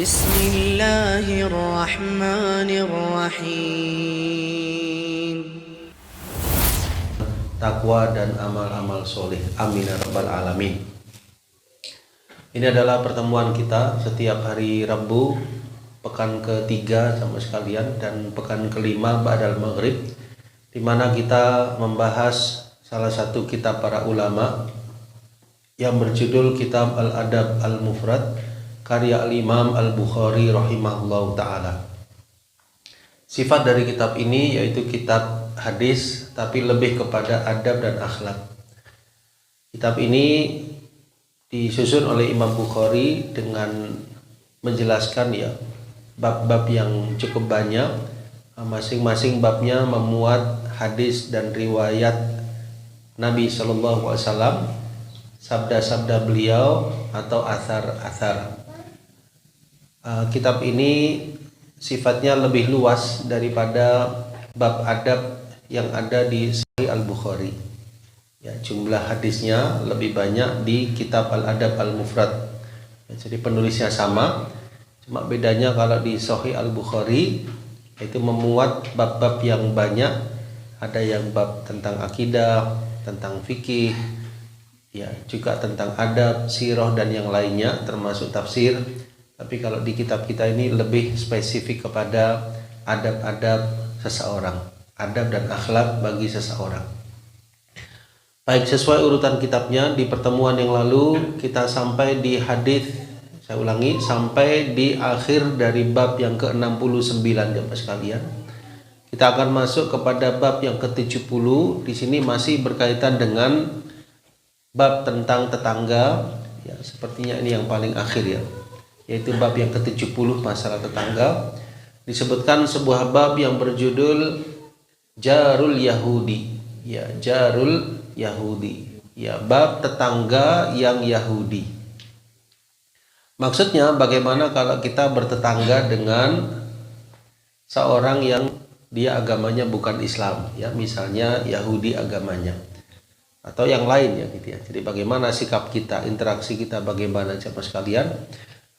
Bismillahirrahmanirrahim. Takwa dan amal-amal soleh. Amin ya rabbal alamin. Ini adalah pertemuan kita setiap hari Rabu, pekan ketiga sama sekalian, dan pekan kelima ba'dal maghrib, di mana kita membahas salah satu kitab para ulama yang berjudul Kitab Al-Adab Al-Mufrad karya Al-Imam Al-Bukhari rahimahullahu ta'ala. Sifat dari kitab ini yaitu kitab hadis, tapi lebih kepada adab dan akhlak. Kitab ini disusun oleh Imam Bukhari dengan menjelaskan bab-bab yang cukup banyak. Masing-masing babnya memuat hadis dan riwayat Nabi SAW, sabda-sabda beliau atau athar-athar. Kitab ini sifatnya lebih luas daripada bab adab yang ada di Sahih Al-Bukhari. Jumlah hadisnya lebih banyak di Kitab Al-Adab Al-Mufrad. Jadi penulisnya sama, cuma bedanya kalau di Sahih Al-Bukhari itu memuat bab-bab yang banyak. Ada yang bab tentang akidah, tentang fikih, juga tentang adab, sirah dan yang lainnya termasuk tafsir. Tapi kalau di kitab kita ini lebih spesifik kepada adab-adab seseorang, adab dan akhlak bagi seseorang. Baik, sesuai urutan kitabnya, di pertemuan yang lalu kita sampai di hadis, saya ulangi, sampai di akhir dari bab yang ke-69 Bapak sekalian. Kita akan masuk kepada bab yang ke-70. Di sini masih berkaitan dengan bab tentang tetangga. Sepertinya ini yang paling akhir yaitu bab yang ke-70 masalah tetangga. Disebutkan sebuah bab yang berjudul Jarul Yahudi. Jarul Yahudi. Bab tetangga yang Yahudi. Maksudnya bagaimana kalau kita bertetangga dengan seorang yang dia agamanya bukan Islam, misalnya Yahudi agamanya, atau yang lain Jadi bagaimana sikap kita, interaksi kita bagaimana Bapak sekalian?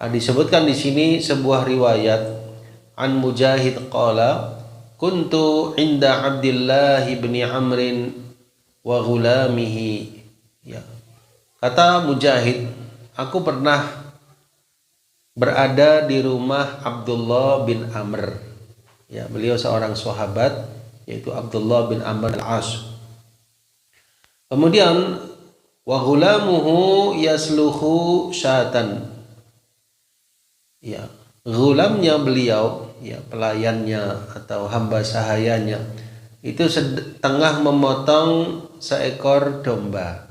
Disebutkan di sini sebuah riwayat an Mujahid qala kuntu inda Abdullah bin Amrin wa ghulamihi. Kata Mujahid, aku pernah berada di rumah Abdullah bin Amr. Beliau seorang sahabat, yaitu Abdullah bin Amr al-As. Kemudian wa ghulamuhu yasluhu syatan. Ghulamnya beliau, pelayannya atau hamba sahayanya, itu tengah memotong seekor domba.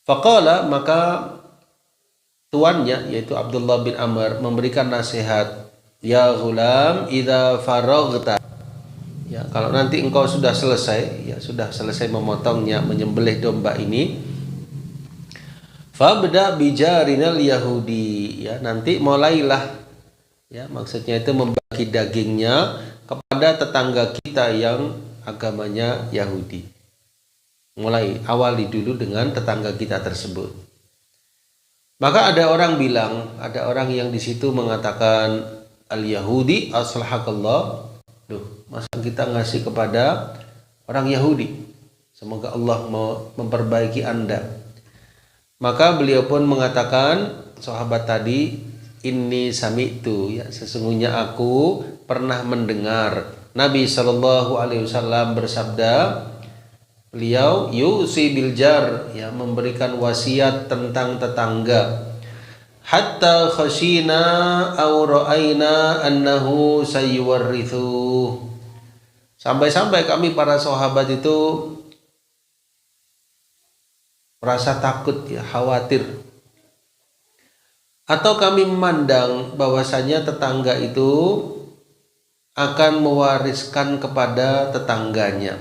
Faqala, maka tuannya yaitu Abdullah bin Amr memberikan nasihat, ya ghulam idza faraghta. Kalau nanti engkau sudah selesai memotongnya, menyembelih domba ini, fabda bijarinal Yahudi, nanti mulailah, maksudnya itu membagi dagingnya kepada tetangga kita yang agamanya Yahudi. Awali dulu dengan tetangga kita tersebut. Maka ada orang yang di situ mengatakan, al-Yahudi aslahakallah. Masa kita ngasih kepada orang Yahudi? Semoga Allah memperbaiki Anda. Maka beliau pun mengatakan, sahabat tadi, inni sami'tu, sesungguhnya aku pernah mendengar Nabi SAW bersabda, beliau yusi biljar, memberikan wasiat tentang tetangga, hatta khashina aw ra'aina annahu sayuwarrithu, sampai-sampai kami para sahabat itu merasa takut, khawatir, atau kami memandang bahwasanya tetangga itu akan mewariskan kepada tetangganya.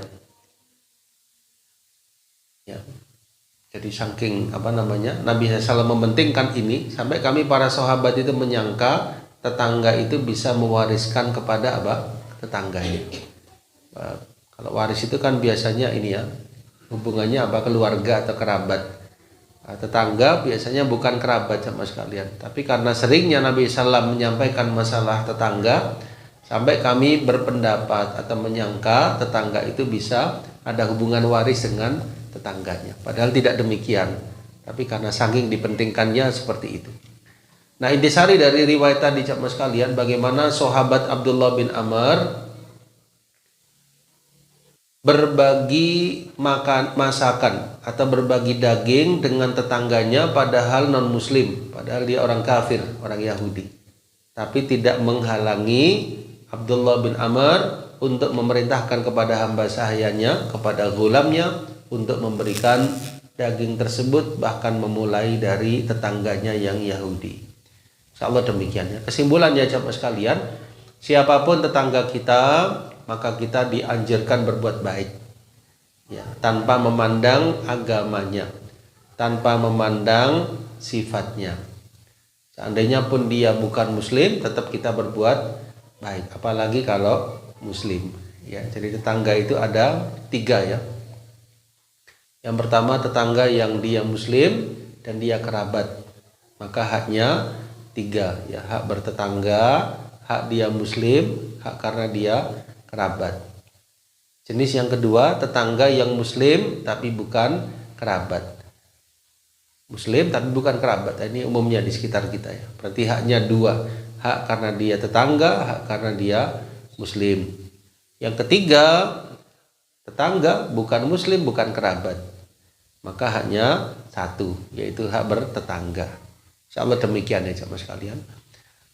Jadi saking Nabi SAW mementingkan ini, sampai kami para sahabat itu menyangka tetangga itu bisa mewariskan kepada tetangganya. Kalau waris itu kan biasanya hubungannya keluarga atau kerabat. Tetangga biasanya bukan kerabat sama sekalian, tapi karena seringnya Nabi SAW menyampaikan masalah tetangga, sampai kami berpendapat atau menyangka tetangga itu bisa ada hubungan waris dengan tetangganya. Padahal tidak demikian, tapi karena saking dipentingkannya seperti itu. Nah, intisari dari riwayat tadi jamaah sekalian, bagaimana sahabat Abdullah bin Amr berbagi masakan atau berbagi daging dengan tetangganya padahal non muslim, padahal dia orang kafir, orang Yahudi, tapi tidak menghalangi Abdullah bin Amr untuk memerintahkan kepada hamba sahayanya, kepada gulamnya, untuk memberikan daging tersebut, bahkan memulai dari tetangganya yang Yahudi. Insyaallah demikian ya. Kesimpulannya jamaah sekalian, siapapun tetangga kita, maka kita dianjurkan berbuat baik ya, tanpa memandang agamanya, tanpa memandang sifatnya. Seandainya pun dia bukan muslim, tetap kita berbuat baik, apalagi kalau muslim ya. Jadi tetangga itu ada 3 ya. Yang pertama, tetangga yang dia muslim dan dia kerabat, maka haknya 3 ya, hak bertetangga, hak dia muslim, hak karena dia kerabat. Jenis yang kedua, tetangga yang muslim tapi bukan kerabat. Muslim tapi bukan kerabat. Ini umumnya di sekitar kita ya. Berarti haknya 2, hak karena dia tetangga, hak karena dia muslim. Yang ketiga, tetangga bukan muslim, bukan kerabat, maka haknya 1, yaitu hak bertetangga. Insyaallah demikian ya jamaah sekalian.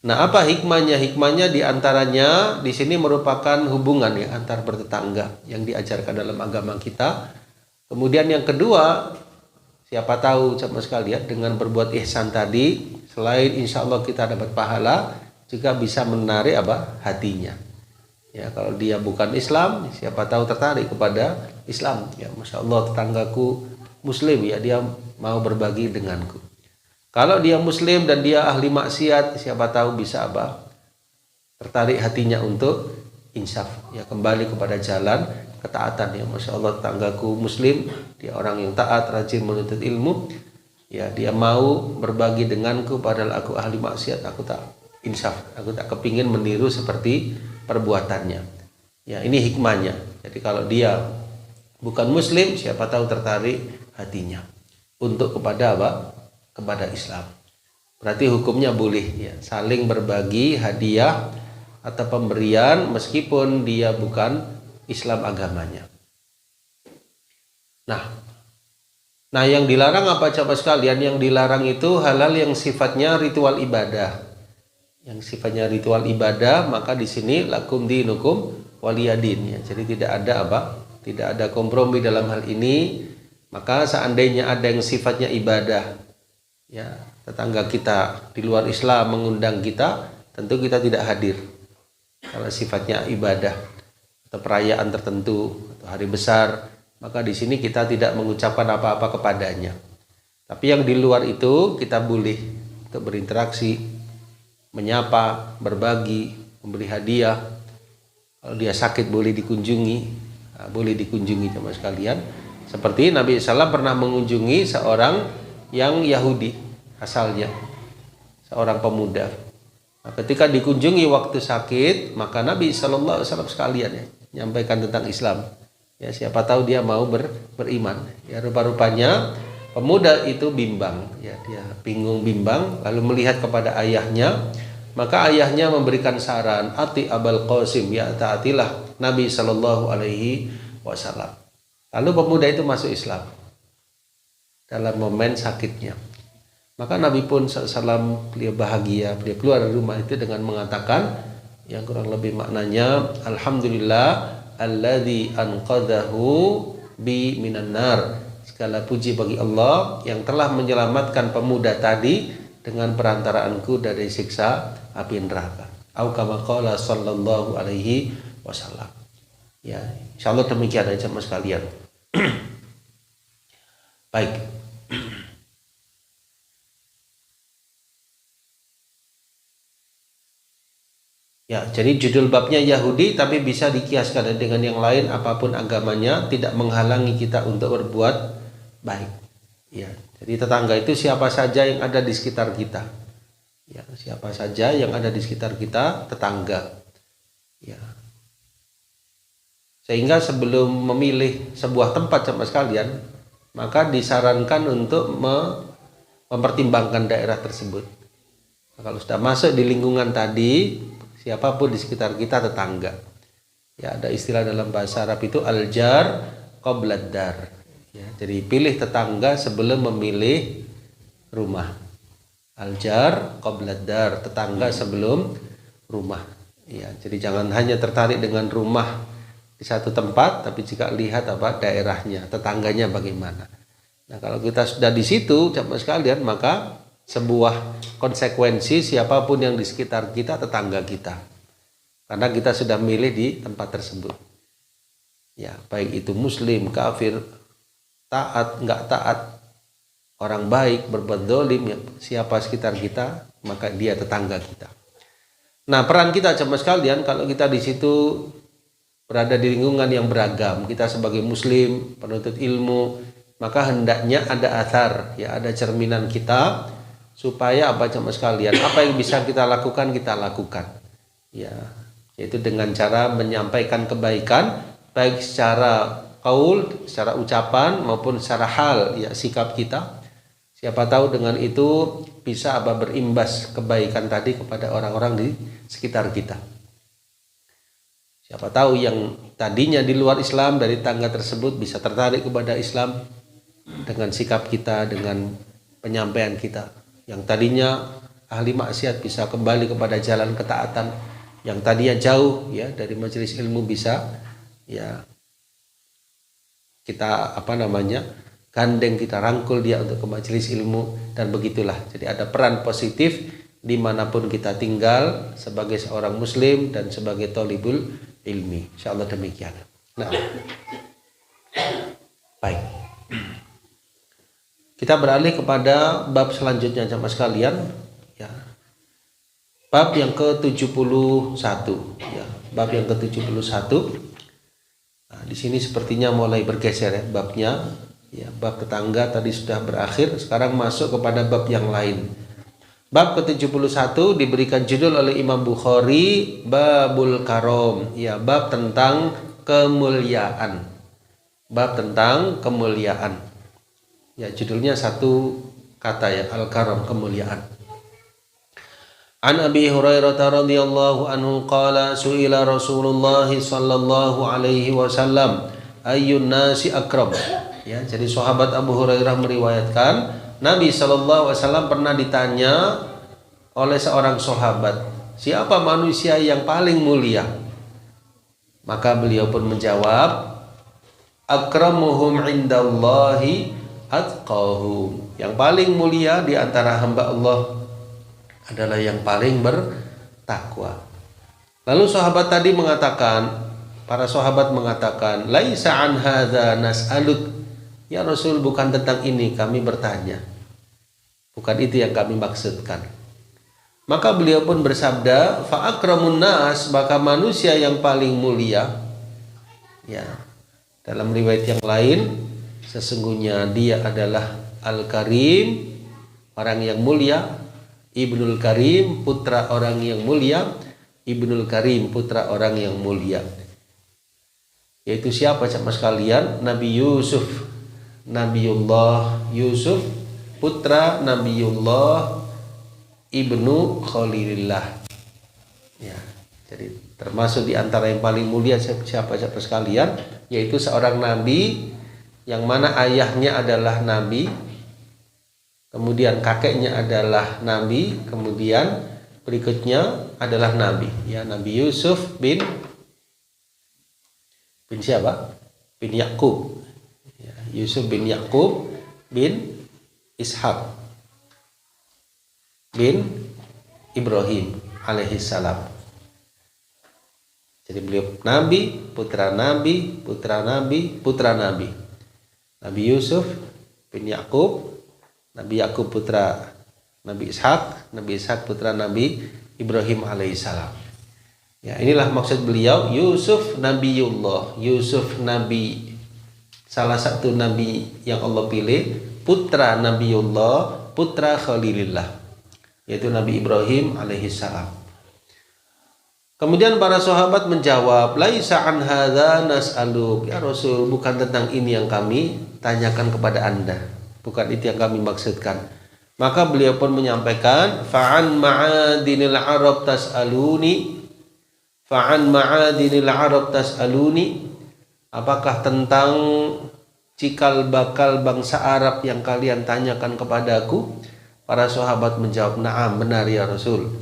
Nah, apa hikmahnya? Hikmahnya diantaranya di sini merupakan hubungan ya antar bertetangga yang diajarkan dalam agama kita. Kemudian yang kedua, siapa tahu jamaah sekalian dengan berbuat ihsan tadi, selain insya Allah kita dapat pahala, juga bisa menarik hatinya. Ya, kalau dia bukan Islam, siapa tahu tertarik kepada Islam. Ya, masya Allah tetanggaku Muslim ya, dia mau berbagi denganku. Kalau dia muslim dan dia ahli maksiat, siapa tahu bisa tertarik hatinya untuk insaf ya, kembali kepada jalan ketaatan ya. Masya Allah tetanggaku muslim, dia orang yang taat, rajin menuntut ilmu ya, dia mau berbagi denganku padahal aku ahli maksiat, aku tak insaf, aku tak kepingin meniru seperti perbuatannya ya. Ini hikmahnya. Jadi kalau dia bukan muslim, siapa tahu tertarik hatinya untuk kepada kepada Islam. Berarti hukumnya boleh ya, saling berbagi hadiah atau pemberian meskipun dia bukan Islam agamanya. Nah yang dilarang apa coba sekalian? Yang dilarang itu halal yang sifatnya ritual ibadah. Yang sifatnya ritual ibadah, maka di sini lakum dinukum waliyadin ya. Jadi tidak ada kompromi dalam hal ini. Maka seandainya ada yang sifatnya ibadah ya, tetangga kita di luar Islam mengundang kita, tentu kita tidak hadir. Kalau sifatnya ibadah atau perayaan tertentu atau hari besar, maka di sini kita tidak mengucapkan apa-apa kepadanya. Tapi yang di luar itu kita boleh untuk berinteraksi, menyapa, berbagi, memberi hadiah. Kalau dia sakit boleh dikunjungi, boleh dikunjungi teman sekalian. Seperti Nabi SAW pernah mengunjungi seorang yang Yahudi asalnya, seorang pemuda. Nah, ketika dikunjungi waktu sakit, maka Nabi SAW sekalian ya menyampaikan tentang Islam. Ya, siapa tahu dia mau beriman. Ya, rupa-rupanya pemuda itu bimbang, ya dia bingung bimbang, lalu melihat kepada ayahnya, maka ayahnya memberikan saran, ati Abul Qasim, ya taatilah Nabi SAW. Lalu pemuda itu masuk Islam dalam momen sakitnya. Maka Nabi pun SAW beliau bahagia, beliau keluar dari rumah itu dengan mengatakan yang kurang lebih maknanya, alhamdulillah alladzi anqadhahu bi minan nar. Segala puji bagi Allah yang telah menyelamatkan pemuda tadi dengan perantaraanku dari siksa api neraka. Au kama qala sallallahu alaihi wasallam. Ya, insyaallah demikian aja Mas sekalian. Baik. Ya, jadi judul babnya Yahudi tapi bisa dikiaskan dengan yang lain apapun agamanya, tidak menghalangi kita untuk berbuat baik. Ya, jadi tetangga itu siapa saja yang ada di sekitar kita. Ya, siapa saja yang ada di sekitar kita, tetangga. Ya. Sehingga sebelum memilih sebuah tempat sama sekalian, maka disarankan untuk mempertimbangkan daerah tersebut. Nah, kalau sudah masuk di lingkungan tadi, siapapun di sekitar kita tetangga. Ya, ada istilah dalam bahasa Arab itu al-jar qoblad dar. Ya, jadi pilih tetangga sebelum memilih rumah. Al-jar qoblad dar, tetangga sebelum rumah. Ya, jadi jangan hanya tertarik dengan rumah di satu tempat, tapi juga lihat daerahnya, tetangganya bagaimana. Nah, kalau kita sudah di situ, jamaah sekalian, maka sebuah konsekuensi siapapun yang di sekitar kita tetangga kita. Karena kita sudah milih di tempat tersebut. Ya, baik itu muslim, kafir, taat, enggak taat, orang baik, berbuat dolim, ya, siapa sekitar kita, maka dia tetangga kita. Nah, peran kita jamaah sekalian, kalau kita di situ berada di lingkungan yang beragam, kita sebagai muslim, penuntut ilmu, maka hendaknya ada athar, ya, ada cerminan kita, supaya jamaah sekalian, apa yang bisa kita lakukan, ya, yaitu dengan cara menyampaikan kebaikan, baik secara qaul, secara ucapan maupun secara hal, ya, sikap kita. Siapa tahu dengan itu bisa berimbas kebaikan tadi kepada orang-orang di sekitar kita. Siapa tahu yang tadinya di luar Islam dari tangga tersebut bisa tertarik kepada Islam dengan sikap kita, dengan penyampaian kita. Yang tadinya ahli maksiat bisa kembali kepada jalan ketaatan. Yang tadinya jauh, ya, dari majelis ilmu bisa, ya, kita gandeng, kita rangkul dia untuk ke majelis ilmu, dan begitulah. Jadi ada peran positif dimanapun kita tinggal sebagai seorang muslim dan sebagai thalibul ilmi. Insyaallah demikian. Nah, baik. Kita beralih kepada bab selanjutnya jamaah sekalian, ya. Bab yang ke-71, ya. Bab yang ke-71. Nah, di sini sepertinya mulai bergeser, ya, babnya. Ya, bab tetangga tadi sudah berakhir, sekarang masuk kepada bab yang lain. Bab ke-71 diberikan judul oleh Imam Bukhari Babul Karom, ya, bab tentang kemuliaan. Bab tentang kemuliaan. Ya, judulnya satu kata, ya, al-karam, kemuliaan. An Abi Hurairah radhiyallahu anhu qala su'ila Rasulullah sallallahu alaihi wasallam ayyun nasi akram. Ya, jadi sahabat Abu Hurairah meriwayatkan Nabi sallallahu alaihi wasallam pernah ditanya oleh seorang sahabat, siapa manusia yang paling mulia? Maka beliau pun menjawab, akramuhum indallahi atqahum. Yang paling mulia di antara hamba Allah adalah yang paling bertakwa. Lalu para sahabat mengatakan, laisa an hadza nas'aluk. Ya Rasul, bukan tentang ini kami bertanya. Bukan itu yang kami maksudkan. Maka beliau pun bersabda, fa akramun nas, maka manusia yang paling mulia, ya, dalam riwayat yang lain, sesungguhnya dia adalah Al-Karim, orang yang mulia, Ibnul Karim, putra orang yang mulia, Ibnul Karim, putra orang yang mulia. Yaitu siapa jamaah sekalian? Nabi Yusuf, Nabiullah Yusuf, putra Nabiullah Ibnu Khalilillah. Ya, jadi termasuk di antara yang paling mulia siapa sekalian, yaitu seorang nabi yang mana ayahnya adalah nabi, kemudian kakeknya adalah nabi, kemudian berikutnya adalah nabi, ya, Nabi Yusuf bin siapa? Bin Yakub. Ya, Yusuf bin Yakub bin Ishak bin Ibrahim alaihissalam. Jadi beliau nabi, putra nabi, putra nabi, putra nabi. Nabi Yusuf bin Yakub, Nabi Yakub putra Nabi Ishak, Nabi Ishak putra Nabi Ibrahim alaihissalam. Ya, inilah maksud beliau, Yusuf Nabiullah, Yusuf nabi, salah satu nabi yang Allah pilih, putra Nabiullah, putra Khalilillah, yaitu Nabi Ibrahim alaihissalam. Kemudian para sahabat menjawab, laisa an hadza nas'aluk, ya Rasul, bukan tentang ini yang kami tanyakan kepada Anda, bukan itu yang kami maksudkan. Maka beliau pun menyampaikan, fa'an ma'adinil arab tas'aluni, fa'an ma'adinil arab tas'aluni, apakah tentang cikal bakal bangsa Arab yang kalian tanyakan kepadaku? Para sahabat menjawab, na'am, benar ya Rasul.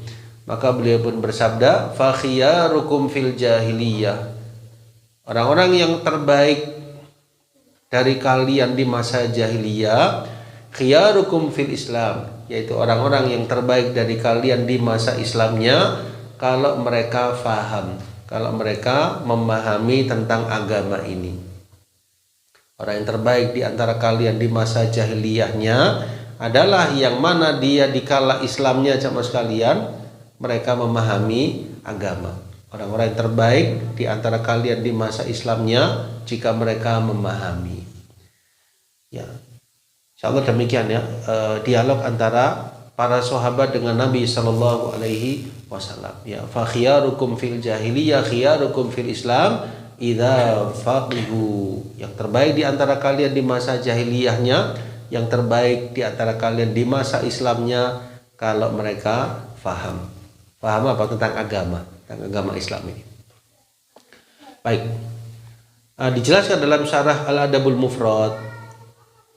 Maka beliau pun bersabda, fa khiyarukum fil jahiliyah, orang-orang yang terbaik dari kalian di masa jahiliyah, khiyarukum fil Islam, yaitu orang-orang yang terbaik dari kalian di masa Islamnya, kalau mereka faham, kalau mereka memahami tentang agama ini. Orang yang terbaik di antara kalian di masa jahiliyahnya adalah yang mana dia dikala Islamnya, jamaah sekalian, mereka memahami agama. Orang-orang yang terbaik di antara kalian di masa Islamnya jika mereka memahami. Ya, insyaallah demikian ya dialog antara para sahabat dengan Nabi Shallallahu Alaihi Wasallam. Ya, fa khiyarukum fil jahiliyah, khiyarukum fil Islam, idza faqihu. Yang terbaik di antara kalian di masa jahiliyahnya, yang terbaik di antara kalian di masa Islamnya kalau mereka faham. Paham apa tentang agama Islam ini. Baik, dijelaskan dalam syarah Al-Adabul Mufrad,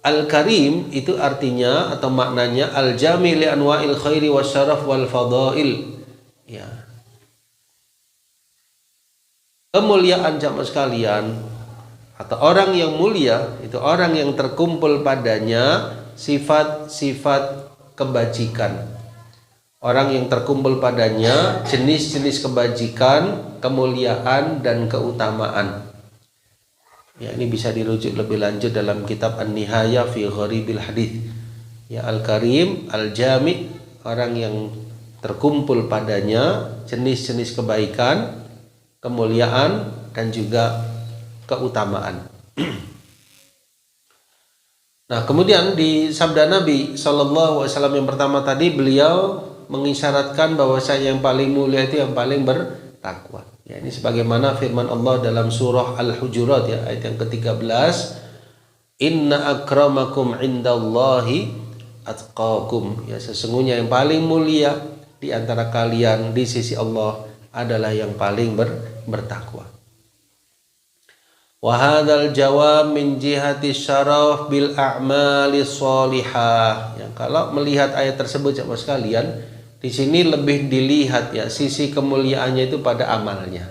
Al-Karim itu artinya atau maknanya al-jami' li anwa'il khairi wasyaraf wal fadail. Ya, kemuliaan jamaah sekalian, atau orang yang mulia itu orang yang terkumpul padanya sifat-sifat kebajikan. Orang yang terkumpul padanya jenis-jenis kebajikan, kemuliaan dan keutamaan. Ya, ini bisa dirujuk lebih lanjut dalam kitab An-Nihaya fi Gharibil Hadits. Ya, Al-Karim, Al-Jami', orang yang terkumpul padanya jenis-jenis kebaikan, kemuliaan dan juga keutamaan. Nah, kemudian di sabda Nabi Shallallahu Alaihi Wasallam yang pertama tadi, beliau mengisyaratkan bahwasanya yang paling mulia itu yang paling bertakwa. Ya, ini sebagaimana firman Allah dalam surah Al-Hujurat ya, ayat yang ke-13, inna akramakum indallahi atqakum. Ya, sesungguhnya yang paling mulia di antara kalian di sisi Allah adalah yang paling bertakwa. Wa hadzal jawab min jihati syaraf bil a'mali sholihah. Ya, kalau melihat ayat tersebut jemaah sekalian, di sini lebih dilihat ya sisi kemuliaannya itu pada amalnya.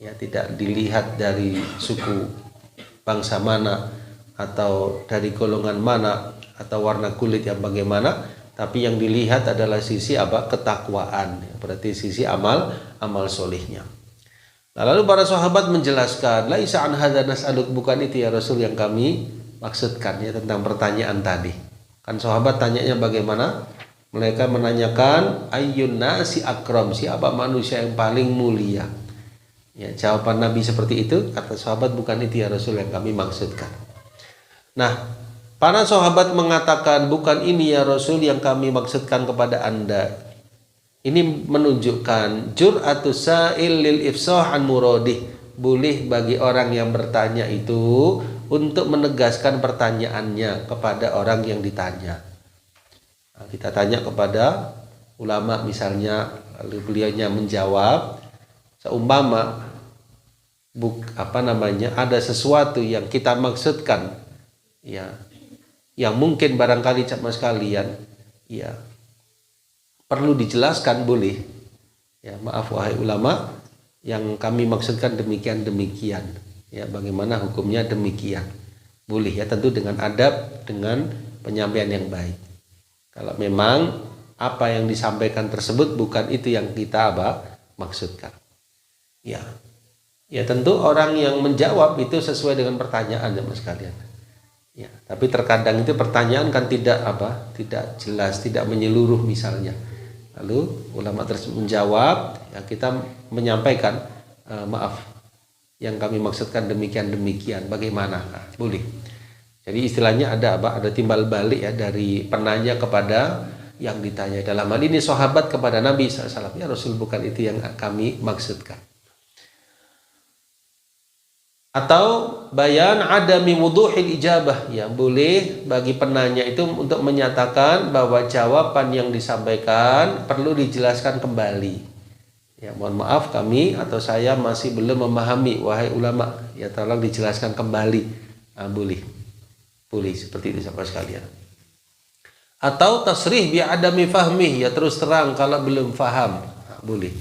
Ya, tidak dilihat dari suku bangsa mana atau dari golongan mana atau warna kulit yang bagaimana, tapi yang dilihat adalah sisi apa? Ketakwaan. Ya, berarti sisi amal solihnya. Nah, lalu para sahabat menjelaskan, laisa an hadza nas'aluk, bukan itu ya Rasul yang kami maksudkan ya tentang pertanyaan tadi. Kan sahabat tanyanya bagaimana? Mereka menanyakan ayyun nasi akram, siapa manusia yang paling mulia. Ya, jawaban Nabi seperti itu, kata sahabat, bukan itu ya Rasul yang kami maksudkan. Nah, para sahabat mengatakan, bukan ini ya Rasul yang kami maksudkan kepada Anda. Ini menunjukkan jur'atus sa'il lil ifsah an muradih. Boleh bagi orang yang bertanya itu untuk menegaskan pertanyaannya kepada orang yang ditanya. Nah, kita tanya kepada ulama misalnya, lalu beliaunya menjawab, seumpama ada sesuatu yang kita maksudkan, ya, yang mungkin barangkali sama sekalian, ya, perlu dijelaskan, boleh. Ya, maaf wahai ulama, yang kami maksudkan demikian. Ya, bagaimana hukumnya demikian. Boleh ya, tentu dengan adab, dengan penyampaian yang baik. Kalau memang apa yang disampaikan tersebut bukan itu yang kita maksudkan. Ya. Ya, tentu orang yang menjawab itu sesuai dengan pertanyaan jemaah sekalian. Ya, tapi terkadang itu pertanyaan kan tidak jelas, tidak menyeluruh misalnya. Lalu ulama tersebut menjawab, ya kita menyampaikan maaf yang kami maksudkan demikian, bagaimana? Nah, boleh. Jadi istilahnya ada apa? Ada timbal balik ya dari penanya kepada yang ditanya. Dalam hal ini sahabat kepada Nabi SAW. Ya Rasul, bukan itu yang kami maksudkan. Atau bayan adami wuduhil ijabah, ya boleh bagi penanya itu untuk menyatakan bahwa jawaban yang disampaikan perlu dijelaskan kembali. Ya mohon maaf kami atau saya masih belum memahami, wahai ulama, ya tolong dijelaskan kembali. Boleh seperti itu sahabat sekalian. Atau tasrih bi adami fahmi, ya terus terang kalau belum faham, boleh.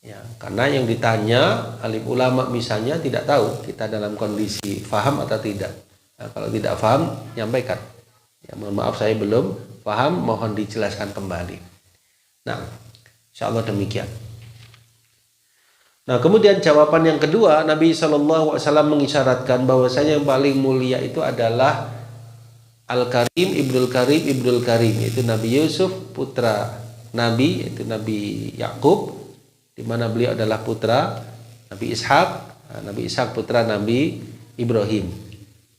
Ya, karena yang ditanya alim ulama misalnya tidak tahu kita dalam kondisi faham atau tidak. Nah, kalau tidak faham, nyampaikan. Ya, mohon maaf saya belum paham, mohon dijelaskan kembali. Nah, insya Allah demikian. Nah, kemudian jawaban yang kedua, Nabi SAW mengisyaratkan bahwasanya yang paling mulia itu adalah Al-Karim, Ibnul Karim, Ibnul Karim. Itu Nabi Yusuf, putra Nabi, itu Nabi Yakub, di mana beliau adalah putra Nabi Ishak, Nabi Ishak putra Nabi Ibrahim.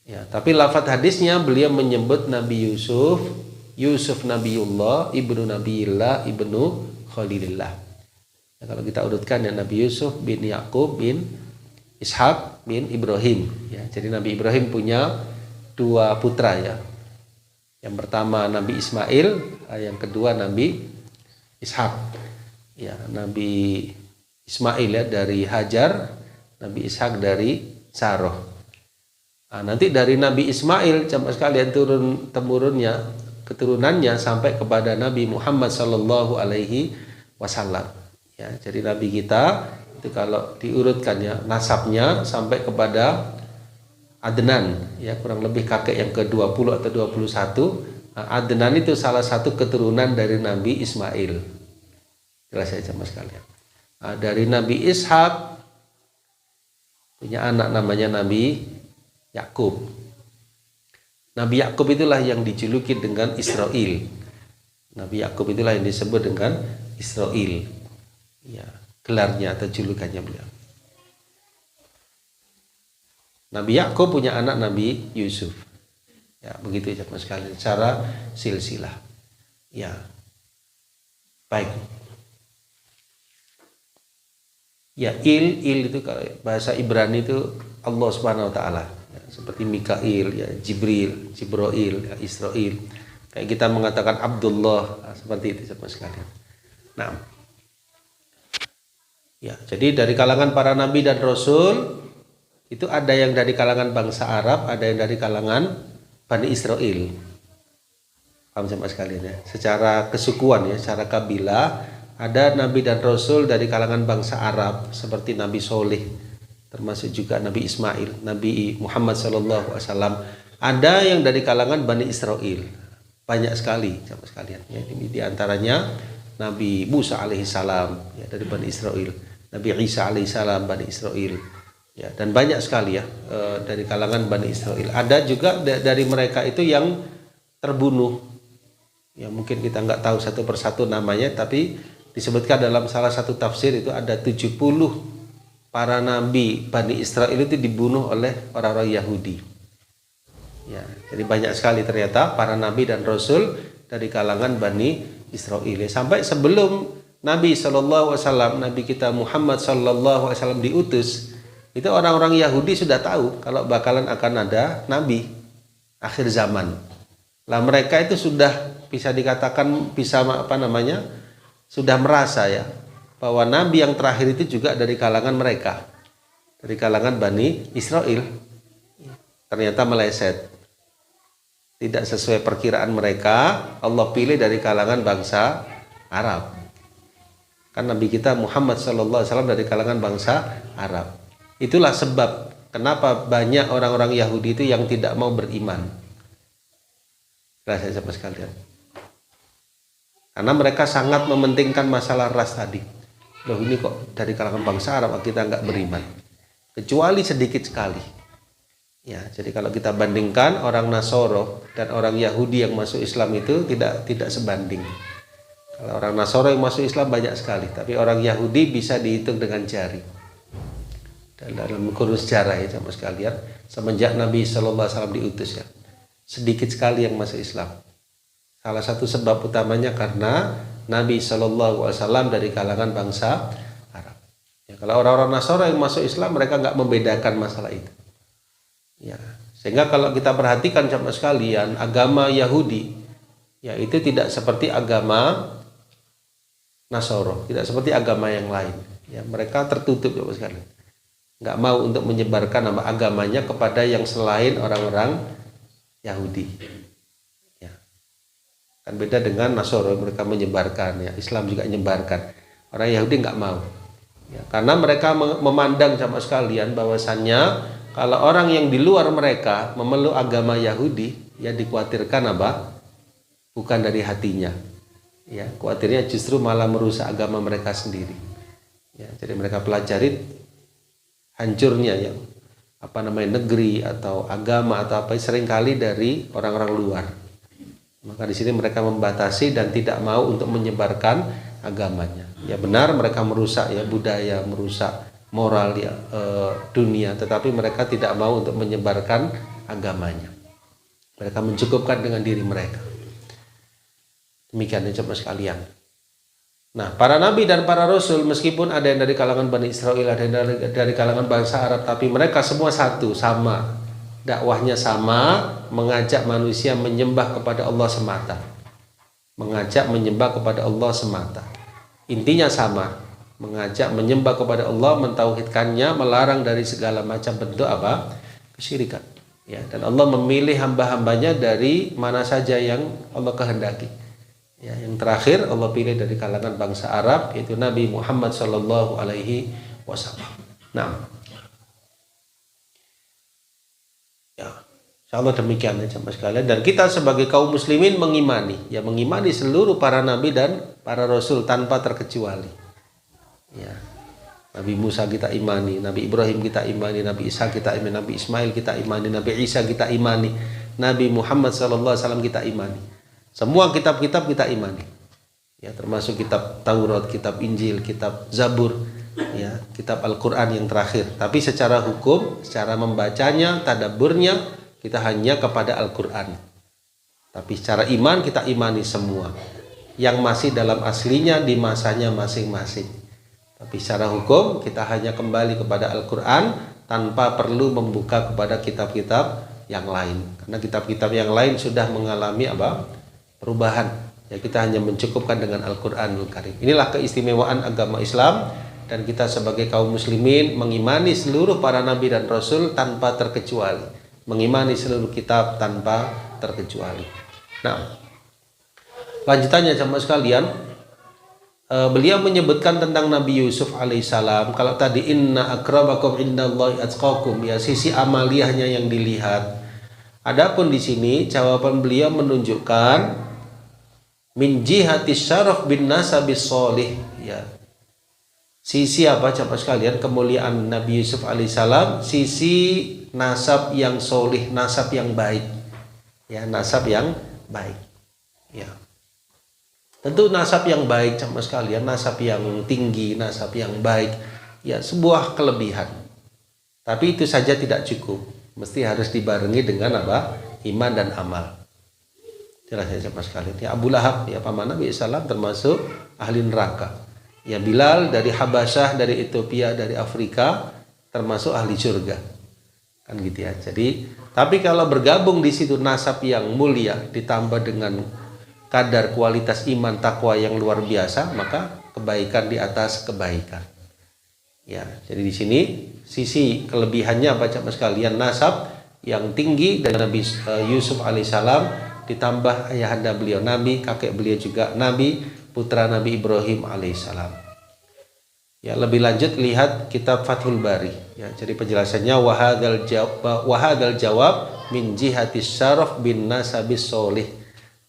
Ya, tapi lafadz hadisnya beliau menyebut Nabi Yusuf, Yusuf Nabiullah, Ibnu Nabiillah, Ibnu Khalilillah. Ya, kalau kita urutkan ya Nabi Yusuf bin Yakub bin Ishak bin Ibrahim. Ya, jadi Nabi Ibrahim punya dua putra ya. Yang pertama Nabi Ismail, yang kedua Nabi Ishak. Ya, Nabi Ismail ya dari Hajar, Nabi Ishak dari Saroh. Nah, nanti dari Nabi Ismail jamaah sekalian turun temurunnya, keturunannya sampai kepada Nabi Muhammad sallallahu alaihi wasallam. Ya, jadi Nabi kita itu kalau diurutkan ya nasabnya sampai kepada Adnan, ya kurang lebih kakek yang ke-20 atau 21. Nah, Adnan itu salah satu keturunan dari Nabi Ismail. Jelas saja mas kalian. Nah, dari Nabi Ishak punya anak namanya Nabi Yakub. Nabi Yakub itulah yang dijuluki dengan Israel. Nabi Yakub itulah yang disebut dengan Israel. Ya, gelarnya atau julukannya beliau. Nabi Yakub punya anak Nabi Yusuf. Ya, begitu ya mas kalian secara silsilah. Ya. Baik. Ya, il itu kalau bahasa Ibrani itu Allah Subhanahu wa taala. Ya, seperti Mikail, ya, Jibril, Jibroil, ya, Israel. Kayak kita mengatakan Abdullah, nah, seperti itu sama sekalian. Nah. Ya, jadi dari kalangan para nabi dan rasul itu ada yang dari kalangan bangsa Arab, ada yang dari kalangan Bani Israel. Paham sama sekalian ya. Secara kesukuan ya, secara kabilah ada nabi dan rasul dari kalangan bangsa Arab seperti Nabi Soleh, termasuk juga Nabi Ismail, Nabi Muhammad SAW. Ada yang dari kalangan Bani Israel, banyak sekali sama sekalian. Ya, di antaranya Nabi Musa alaihissalam ya, dari Bani Israel, Nabi Isa alaihissalam Bani Israel. Ya, dan banyak sekali ya dari kalangan Bani Israel. Ada juga dari mereka itu yang terbunuh. Ya mungkin kita nggak tahu satu persatu namanya, tapi disebutkan dalam salah satu tafsir itu ada 70 para nabi Bani Israel itu dibunuh oleh orang-orang Yahudi. Ya, jadi banyak sekali ternyata para nabi dan rasul dari kalangan Bani Israel. Sampai sebelum Nabi SAW, Nabi kita Muhammad SAW diutus, itu orang-orang Yahudi sudah tahu kalau bakalan akan ada nabi akhir zaman. Lah mereka itu sudah bisa dikatakan sudah merasa ya bahwa nabi yang terakhir itu juga dari kalangan mereka, dari kalangan Bani Israel. Ternyata meleset, tidak sesuai perkiraan mereka. Allah pilih dari kalangan bangsa Arab. Kan nabi kita Muhammad SAW dari kalangan bangsa Arab. Itulah sebab kenapa banyak orang-orang Yahudi itu yang tidak mau beriman. Saya sama sekalian. Karena mereka sangat mementingkan masalah ras tadi. Loh ini kok dari kalangan bangsa Arab kita nggak beriman. Kecuali sedikit sekali. Ya, jadi kalau kita bandingkan orang Nasoro dan orang Yahudi yang masuk Islam itu tidak sebanding. Kalau orang Nasoro yang masuk Islam banyak sekali, tapi orang Yahudi bisa dihitung dengan jari. dalam kurun sejarah ya sama sekalian, semenjak Nabi Shallallahu Alaihi Wasallam diutus ya, sedikit sekali yang masuk Islam. Salah satu sebab utamanya karena Nabi Shallallahu Alaihi Wasallam dari kalangan bangsa Arab. Ya, kalau orang-orang Nasara yang masuk Islam, mereka nggak membedakan masalah itu. Ya, sehingga kalau kita perhatikan sama sekalian, agama Yahudi, ya itu tidak seperti agama Nasara, tidak seperti agama yang lain. Ya, mereka tertutup sama sekali, nggak mau untuk menyebarkan nama agamanya kepada yang selain orang-orang Yahudi. Ya, kan beda dengan Nasara, mereka menyebarkan, ya Islam juga menyebarkan. Orang Yahudi nggak mau, ya, karena mereka memandang sama sekalian bahwasannya kalau orang yang di luar mereka memeluk agama Yahudi, ya dikhawatirkan apa? Bukan dari hatinya. Ya, khawatirnya justru malah merusak agama mereka sendiri. Ya, jadi mereka pelajari hancurnya yang negeri atau agama atau apa seringkali dari orang-orang luar. Maka di sini mereka membatasi dan tidak mau untuk menyebarkan agamanya. Ya benar mereka merusak ya budaya, merusak moral ya dunia, tetapi mereka tidak mau untuk menyebarkan agamanya. Mereka mencukupkan dengan diri mereka. Demikian ya jemaah sekalian. Nah, para nabi dan para rasul meskipun ada yang dari kalangan Bani Israel, ada yang dari kalangan bangsa Arab, tapi mereka semua satu, sama. Dakwahnya sama, mengajak manusia menyembah kepada Allah semata. Mengajak menyembah kepada Allah semata. Intinya sama, mengajak menyembah kepada Allah, mentauhidkannya, melarang dari segala macam bentuk apa? Kesyirikan. Ya, dan Allah memilih hamba-hambanya dari mana saja yang Allah kehendaki. Ya, yang terakhir Allah pilih dari kalangan bangsa Arab, yaitu Nabi Muhammad Sallallahu Alaihi Wasallam. Nah, ya, insyaallah demikian ya jemaah sekalian. Dan kita sebagai kaum muslimin mengimani seluruh para nabi dan para rasul tanpa terkecuali. Ya, Nabi Musa kita imani, Nabi Ibrahim kita imani, Nabi Isa kita imani, Nabi Ismail kita imani, Nabi Isa kita imani, Nabi Muhammad Sallallahu Alaihi Wasallam kita imani. Semua kitab-kitab kita imani, ya termasuk kitab Taurat, kitab Injil, kitab Zabur, ya kitab Al-Quran yang terakhir. Tapi secara hukum, secara membacanya, tadabburnya kita hanya kepada Al-Quran. Tapi secara iman kita imani semua yang masih dalam aslinya di masanya masing-masing. Tapi secara hukum kita hanya kembali kepada Al-Quran tanpa perlu membuka kepada kitab-kitab yang lain. Karena kitab-kitab yang lain sudah mengalami apa? Perubahan. Ya kita hanya mencukupkan dengan Al-Quranul Karim. Inilah keistimewaan agama Islam, dan kita sebagai kaum muslimin mengimani seluruh para nabi dan rasul tanpa terkecuali. Mengimani seluruh kitab tanpa terkecuali. Nah, lanjutannya jemaah sekalian, beliau menyebutkan tentang Nabi Yusuf alaihissalam. Kalau tadi inna akramakum indallahi atqakum, ya sisi amaliyahnya yang dilihat. Adapun di sini jawaban beliau menunjukkan min jihati syaraf bin nasabis solih, ya sisi apa jemaah sekalian kemuliaan Nabi Yusuf alaihissalam, sisi nasab yang solih, nasab yang baik, ya nasab yang baik. Ya tentu nasab yang baik jemaah sekalian, nasab yang tinggi, nasab yang baik, ya sebuah kelebihan. Tapi itu saja tidak cukup, mesti harus dibarengi dengan apa? Iman dan amal. Jelas ya jemaah sekalian. Ya Abu Lahab, ya paman Nabi SAW termasuk ahli neraka. Ya Bilal dari Habasyah, dari Ethiopia, dari Afrika termasuk ahli surga. Kan gitu ya. Jadi, tapi kalau bergabung di situ nasab yang mulia ditambah dengan kadar kualitas iman takwa yang luar biasa, maka kebaikan di atas kebaikan. Ya, jadi di sini sisi kelebihannya apa jemaah sekalian, nasab yang tinggi dari Nabi Yusuf alaihissalam, ditambah ayahanda beliau Nabi, kakek beliau juga Nabi, putra Nabi Ibrahim alaihissalam. Ya lebih lanjut lihat kitab Fathul Bari. Ya jadi penjelasannya wahadal jawab min jihati syaraf bin nasabis solih.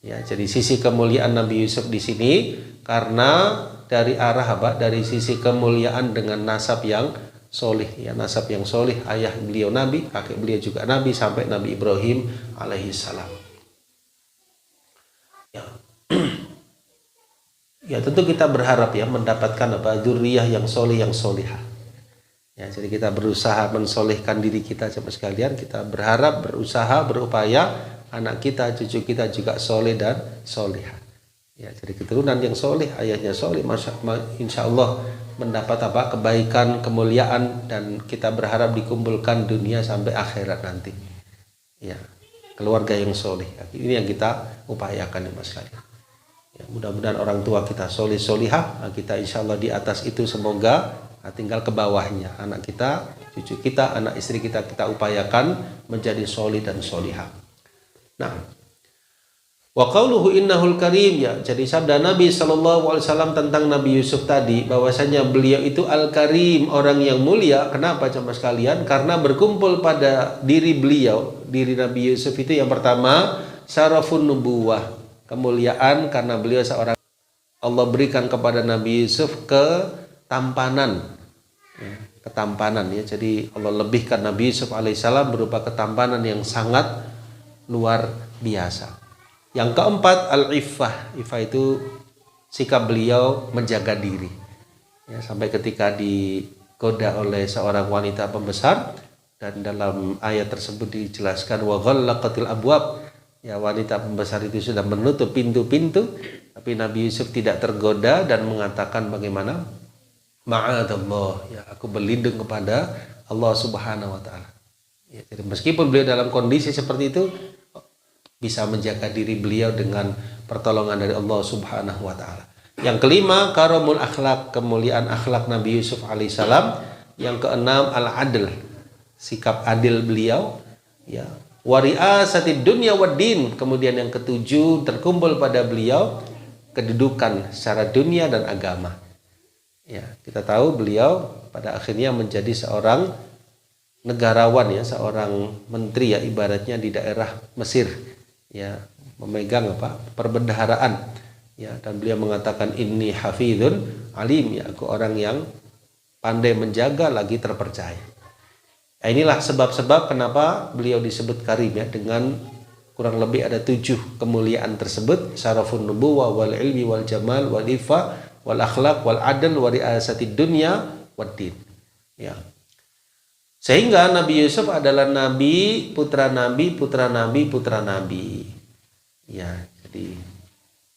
Ya jadi sisi kemuliaan Nabi Yusuf di sini karena dari arah apa? Dari sisi kemuliaan dengan nasab yang solih. Ya nasab yang solih, ayah beliau Nabi, kakek beliau juga Nabi sampai Nabi Ibrahim alaihissalam. Ya. Ya tentu kita berharap ya mendapatkan apa dzurriyyah yang solih, yang solihah. Ya, jadi kita berusaha mensolehkan diri kita sama sekalian. Kita berharap, berusaha, berupaya anak kita, cucu kita juga soleh dan solehah. Ya, jadi keturunan yang soleh, ayahnya soleh, insya Allah mendapat kebaikan, kemuliaan, dan kita berharap dikumpulkan dunia sampai akhirat nanti. Ya, keluarga yang soleh. Ini yang kita upayakan ya Mas kalian. Ya, mudah-mudahan orang tua kita soleh solihah, kita insya Allah di atas itu semoga. Tinggal ke bawahnya anak kita, cucu kita, anak istri kita upayakan menjadi solih dan solihah. Nah, wa qauluhu innahul karim, ya, jadi sabda Nabi SAW tentang Nabi Yusuf tadi bahwasanya beliau itu al-karim, orang yang mulia. Kenapa jemaah sekalian? Karena berkumpul pada diri beliau, diri Nabi Yusuf itu yang pertama syarafun nubuwah, kemuliaan karena beliau seorang. Allah berikan kepada Nabi Yusuf ketampanan, ya. Jadi Allah lebihkan Nabi Yusuf alaihissalam berupa ketampanan yang sangat luar biasa. Yang keempat al-iffah. Iffah itu sikap beliau menjaga diri, ya, sampai ketika digoda oleh seorang wanita pembesar, dan dalam ayat tersebut dijelaskan wa ghallaqatil abwab, ya, wanita pembesar itu sudah menutup pintu-pintu, tapi Nabi Yusuf tidak tergoda dan mengatakan bagaimana? Ma'adallah, ya, aku berlindung kepada Allah Subhanahu wa taala. Ya, jadi meskipun beliau dalam kondisi seperti itu, bisa menjaga diri beliau dengan pertolongan dari Allah Subhanahu wa taala. Yang kelima, karamul akhlak, kemuliaan akhlak Nabi Yusuf alaihissalam. Yang keenam, al-adl, sikap adil beliau, ya. Wari'asatid dunya waddin, kemudian yang ketujuh, terkumpul pada beliau kedudukan secara dunia dan agama. Ya, kita tahu beliau pada akhirnya menjadi seorang negarawan, ya, seorang menteri, ya, ibaratnya di daerah Mesir, ya, memegang perbendaharaan, ya, dan beliau mengatakan inni hafizun alim, ya, aku orang yang pandai menjaga lagi terpercaya. Nah, inilah sebab-sebab kenapa beliau disebut karim, ya, dengan kurang lebih ada 7 kemuliaan tersebut: syarafun nubuwah wal ilmi wal jamal wal ifa wal akhlaq wal adl wa ri'asatid dunya waddin, ya. Sehingga Nabi Yusuf adalah nabi, putra nabi, putra nabi, putra nabi. Ya, jadi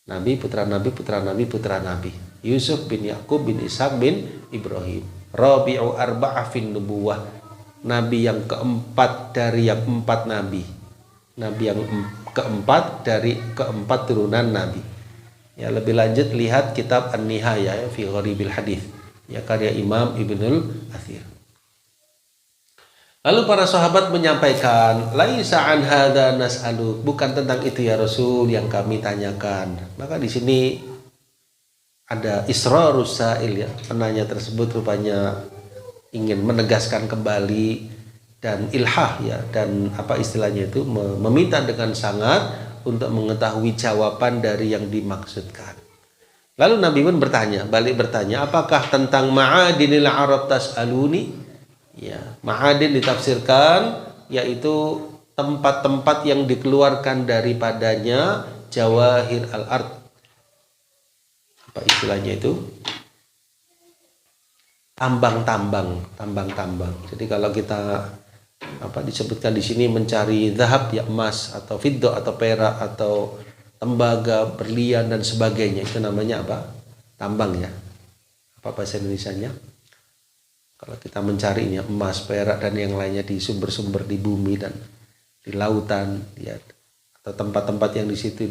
nabi, putra nabi, putra nabi, putra nabi. Yusuf bin Yakub bin Ishaq bin Ibrahim. Rabi'u arba'ah fin nubuwah. Nabi yang keempat dari yang 4 nabi. Nabi yang keempat dari keempat turunan nabi. Ya, lebih lanjut lihat kitab An-Nihayah, ya, fi Gharibil Hadits, ya, karya Imam Ibnul Athir. Lalu para sahabat menyampaikan, laisa an hadza nas'alu, bukan tentang itu ya Rasul yang kami tanyakan. Maka di sini ada israrus sa'il, ya, penanya tersebut rupanya ingin menegaskan kembali dan ilhah, ya, dan apa istilahnya itu, meminta dengan sangat untuk mengetahui jawaban dari yang dimaksudkan. Lalu Nabi pun balik bertanya, apakah tentang ma'adinil Arab tas'aluni? Ya, ma'adin ditafsirkan yaitu tempat-tempat yang dikeluarkan daripadanya jawahir al-ard. Apa istilahnya itu? Tambang-tambang. Jadi kalau kita disebutkan di sini mencari zahab, ya, emas atau fiddah atau perak atau tembaga, berlian dan sebagainya, itu namanya apa? Tambang, ya. Apa bahasa Indonesianya? Kalau kita mencarinya emas, perak dan yang lainnya di sumber-sumber di bumi dan di lautan, ya, atau tempat-tempat yang di situ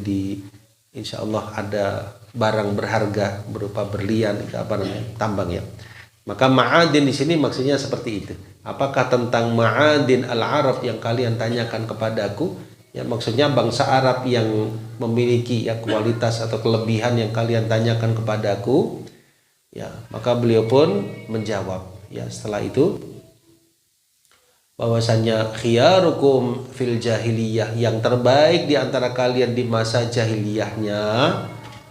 insya Allah ada barang berharga berupa berlian, itu apa namanya? Tambang, ya. Maka ma'adin di sini maksudnya seperti itu. Apakah tentang ma'adin al-Arab yang kalian tanyakan kepadaku? Ya, maksudnya bangsa Arab yang memiliki, ya, kualitas atau kelebihan yang kalian tanyakan kepadaku. Ya, maka beliau pun menjawab, ya, setelah itu bahwasanya khiyarukum fil jahiliyah, yang terbaik di antara kalian di masa jahiliyahnya,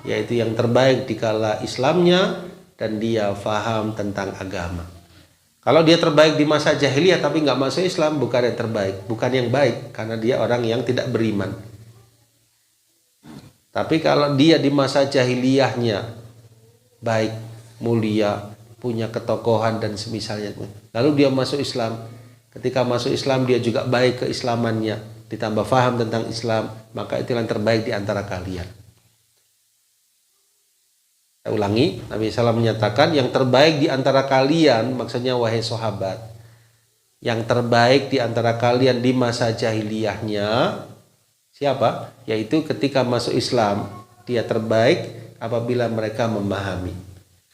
yaitu yang terbaik di kala Islamnya dan dia faham tentang agama. Kalau dia terbaik di masa jahiliyah tapi nggak masuk Islam, bukan yang terbaik, bukan yang baik, karena dia orang yang tidak beriman. Tapi kalau dia di masa jahiliyahnya baik, mulia, punya ketokohan dan semisalnya. Lalu dia masuk Islam. Ketika masuk Islam dia juga baik keislamannya, ditambah faham tentang Islam, maka itu yang terbaik di antara kalian. Saya ulangi, Nabi SAW menyatakan yang terbaik di antara kalian, maksudnya wahai sahabat, yang terbaik di antara kalian di masa jahiliyahnya siapa? Yaitu ketika masuk Islam, dia terbaik apabila mereka memahami.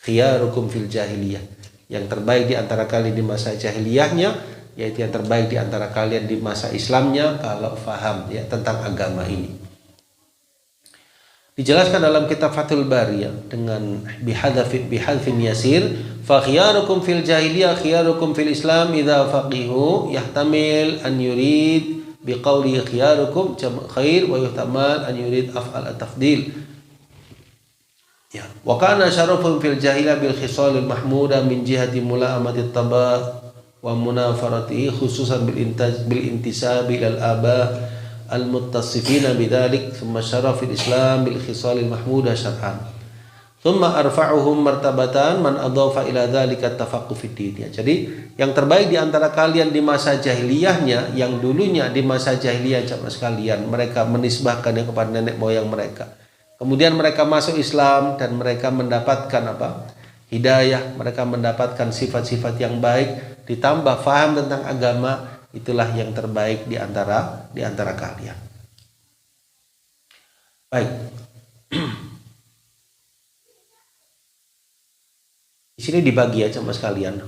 Khiyarukum fil jahiliyah, yang terbaik di antara kalian di masa jahiliyahnya, yaitu yang terbaik di antara kalian di masa Islamnya kalau faham ya tentang agama ini. Dijelaskan dalam kitab Fathul Bari ya, dengan bihadfin yasir, fa khiyarukum fil jahiliyah khiyarukum fil Islam idza faqihu, yahtamil an yurid biqauli khiyarukum khair wa yuhtamal an yurid af'al at-tafdil. Ya, wa kana syarafun fil jahiliyah bil khisalil mahmuda min jihati mula'amati at-taba wa munafaratihi khususan bil intisabi ilal aba al-muttasifina bidzalik, thumma syarafil Islam bil khisalil mahmuda syar'an, thumma arfa'uhum martabatan man adhafa ila dzalika tafaqquh fid din. Ya, jadi yang terbaik di antara kalian di masa jahiliyahnya, yang dulunya di masa jahiliyah jamaah sekalian mereka menisbahkannya kepada nenek moyang mereka. Kemudian mereka masuk Islam dan mereka mendapatkan apa? Hidayah, mereka mendapatkan sifat-sifat yang baik, ditambah faham tentang agama. Itulah yang terbaik di antara kalian. Baik. Di sini dibagi ya sama sekalian.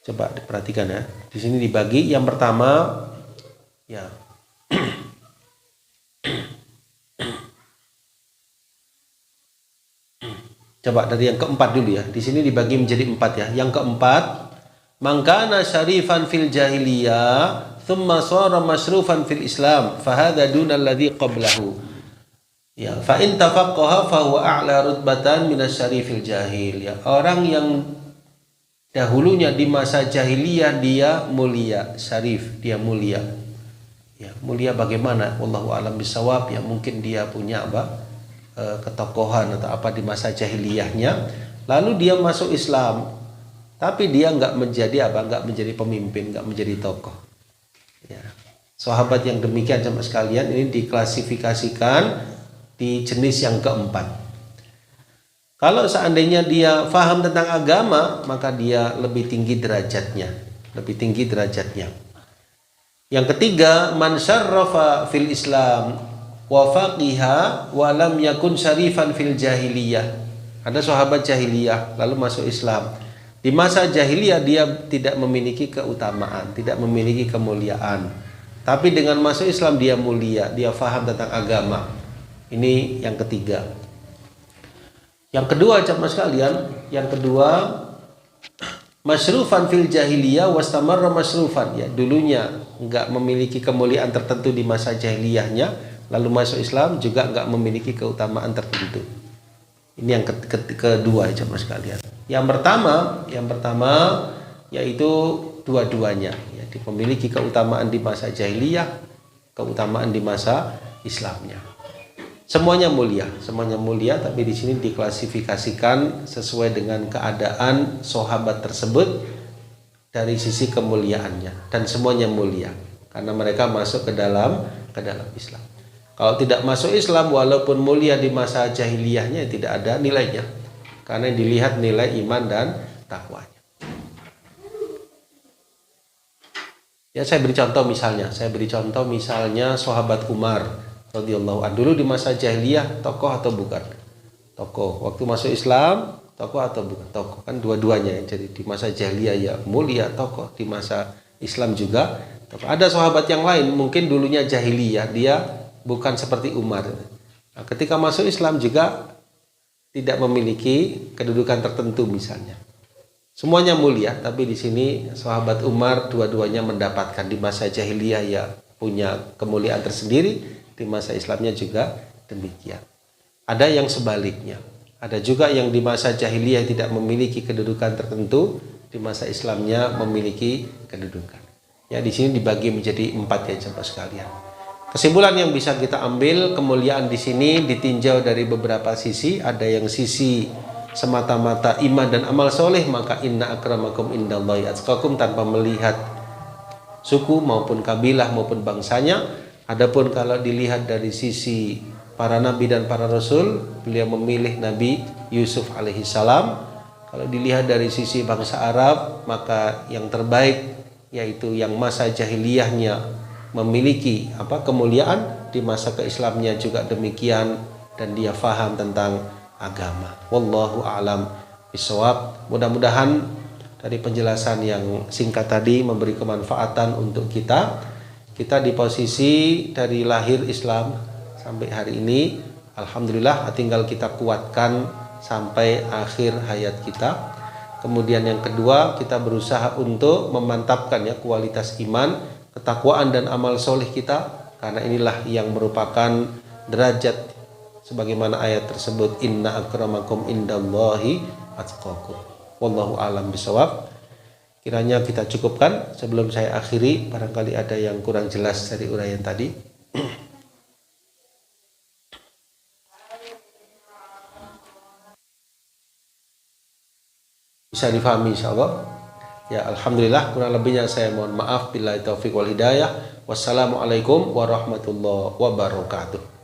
Coba diperhatikan ya. Di sini dibagi. Yang pertama ya. Coba dari yang keempat dulu ya. Di sini dibagi menjadi 4 ya. Yang keempat, man kana syarifan fil jahiliyah thumma shara masrufan fil Islam fa hadha duna alladhi qablahu. Ya, fa in tafaqqaha fa huwa a'la rutbatan min asy-syarifil jahil. Ya, orang yang dahulunya di masa jahiliyah dia mulia, syarif, dia mulia. Ya, mulia bagaimana? Wallahu a'lam bishawab. Ya, mungkin dia punya apa? Ketokohan atau apa di masa jahiliyahnya. Lalu dia masuk Islam. Tapi dia nggak menjadi pemimpin, nggak menjadi tokoh. Ya. Sahabat yang demikian sama sekalian ini diklasifikasikan di jenis yang keempat. Kalau seandainya dia faham tentang agama, maka dia lebih tinggi derajatnya. Yang ketiga, man syarrafa fil Islam wa faqiha wa lam yakun syarifan fil jahiliyah. Ada sahabat jahiliyah lalu masuk Islam. Di masa jahiliyah dia tidak memiliki keutamaan, tidak memiliki kemuliaan. Tapi dengan masuk Islam dia mulia, dia faham tentang agama. Ini yang ketiga. Yang kedua jamaah sekalian, masyrufan fil jahiliyah wastamarra masyrufan. Ya, dulunya enggak memiliki kemuliaan tertentu di masa jahiliyahnya, lalu masuk Islam juga enggak memiliki keutamaan tertentu. Ini yang kedua jamaah sekalian. Yang pertama yaitu dua-duanya ya, memiliki keutamaan di masa jahiliyah, keutamaan di masa Islamnya. Semuanya mulia, tapi di sini diklasifikasikan sesuai dengan keadaan sahabat tersebut dari sisi kemuliaannya, dan semuanya mulia karena mereka masuk ke dalam Islam. Kalau tidak masuk Islam walaupun mulia di masa jahiliyahnya tidak ada nilainya. Karena dilihat nilai iman dan takwanya. Ya, saya beri contoh misalnya sahabat Umar radhiyallahu anhu. Dulu di masa jahiliyah tokoh atau bukan? Tokoh. Waktu masuk Islam tokoh atau bukan? Tokoh. Kan dua-duanya. Jadi di masa jahiliyah ya mulia tokoh, di masa Islam juga tokoh. Ada sahabat yang lain mungkin dulunya jahiliyah dia bukan seperti Umar. Nah, ketika masuk Islam juga tidak memiliki kedudukan tertentu misalnya. Semuanya mulia, tapi di sini sahabat Umar dua-duanya mendapatkan di masa jahiliyah ya punya kemuliaan tersendiri, di masa Islamnya juga demikian. Ada yang sebaliknya. Ada juga yang di masa jahiliyah tidak memiliki kedudukan tertentu, di masa Islamnya memiliki kedudukan. Ya, di sini dibagi menjadi 4 ya jemaah sekalian. Kesimpulan yang bisa kita ambil, kemuliaan di sini ditinjau dari beberapa sisi. Ada yang sisi semata-mata iman dan amal soleh, maka inna akramakum indallahi atqakum, tanpa melihat suku maupun kabilah maupun bangsanya. Adapun kalau dilihat dari sisi para nabi dan para rasul, beliau memilih Nabi Yusuf alaihi salam. Kalau dilihat dari sisi bangsa Arab, maka yang terbaik yaitu yang masa jahiliyahnya memiliki kemuliaan, di masa keislamannya juga demikian, dan dia faham tentang agama. Wallahu a'lam bishawab. Mudah-mudahan dari penjelasan yang singkat tadi memberi kemanfaatan untuk kita. Kita di posisi dari lahir Islam sampai hari ini, alhamdulillah, tinggal kita kuatkan sampai akhir hayat kita. Kemudian yang kedua, kita berusaha untuk memantapkan kualitas iman, ketakwaan dan amal soleh kita, karena inilah yang merupakan derajat sebagaimana ayat tersebut, inna akramakum indallahi atqakum. Wallahu a'lam bishawab. Kiranya kita cukupkan. Sebelum saya akhiri, barangkali ada yang kurang jelas dari uraian tadi. Bisa difahami insyaallah. Ya, alhamdulillah, kurang lebihnya saya mohon maaf. Billahi taufiq wal hidayah. Wassalamualaikum warahmatullahi wabarakatuh.